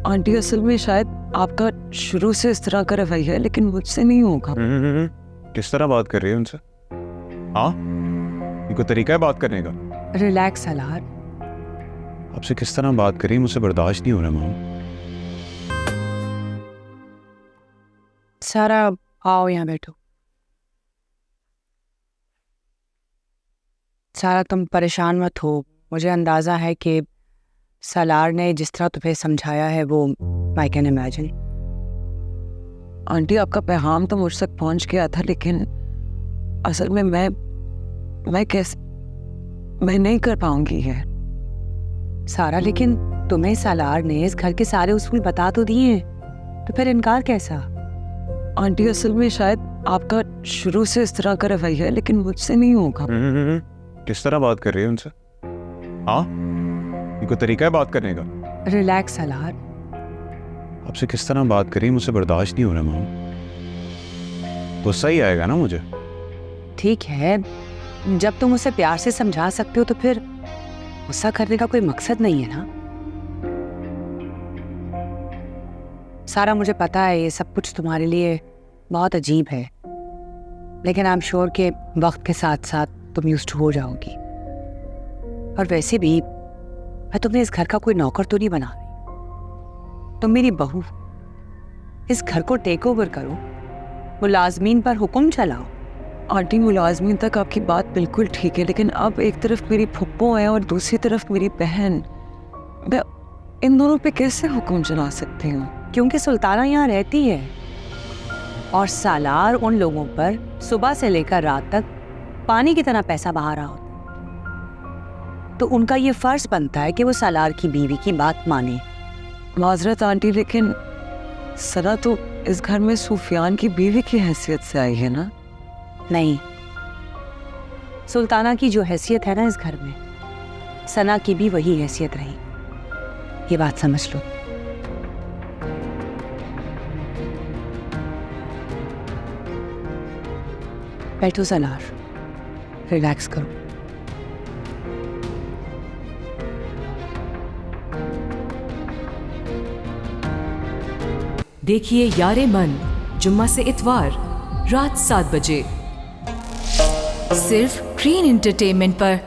Aunty असल में शायद आपका शुरू से इस तरह का रवैया है, लेकिन मुझसे नहीं होगा। किस तरह बात कर रही है उनसे? हाँ, इनको तरीका है बात करने का? रिलैक्स सलार। आपसे किस तरह बात करी मुझसे बर्दाश्त नहीं हो रहा माम। सारा आओ यहाँ बैठो। सारा तुम परेशान मत हो, मुझे अंदाजा है कि सलार ने जिस तरह तुम्हें समझाया है वो आई कैन इमेजिन। आंटी आपका पैगाम तो मुझ तक पहुंच गया था, लेकिन असल में मैं कैसे मैं नहीं कर पाऊंगी ये। सारा लेकिन तुम्हें सलार ने इस घर के सारे उसूल बता तो दिए हैं, तो फिर इनकार कैसा? आंटी असल में शायद आपका शुरू से इस तरह का रवैया है, लेकिन मुझसे नहीं होगा। किस तरह बात कर रही है उनसे? हाँ, इनको तरीका है बात करने का? रिलैक्स सलार। आपसे किस तरह बात करी मुझसे बर्दाश्त नहीं हो रहा माम। गुस्सा ही आएगा ना मुझे। ठीक है, जब तुम उसे प्यार से समझा सकते हो तो फिर गुस्सा करने का कोई मकसद नहीं है ना। सारा मुझे पता है ये सब कुछ तुम्हारे लिए बहुत अजीब है, लेकिन आई एम श्योर कि वक्त के साथ साथ तुम यूज्ड हो जाओगी। और वैसे भी मैं तुम्हें इस घर का कोई नौकर तो नहीं बना रही, तुम मेरी बहू। इस घर को टेक ओवर करो, मुलाजमीन पर हुक्म चलाओ। आंटी मुलाजमीन तक आपकी बात बिल्कुल ठीक है, लेकिन अब एक तरफ मेरी फुप्पो है और दूसरी तरफ मेरी बहन। मैं इन दोनों पे कैसे हुक्म चला सकती हूँ? क्योंकि सुल्ताना यहाँ रहती है और सालार उन लोगों पर सुबह से लेकर रात तक पानी की तरह पैसा बहा रहा होता, तो उनका ये फर्ज बनता है कि वो सालार की बीवी की बात माने। माजरत आंटी, लेकिन सना तो इस घर में सुफियान की बीवी की हैसियत से आई है ना? नहीं, सुल्ताना की जो हैसियत है ना इस घर में, सना की भी वही हैसियत रही। ये बात समझ लो। बैठो सलार, रिलैक्स करो। देखिए यारे मन जुम्मा से इतवार रात 7 बजे सिर्फ ग्रीन एंटरटेनमेंट पर।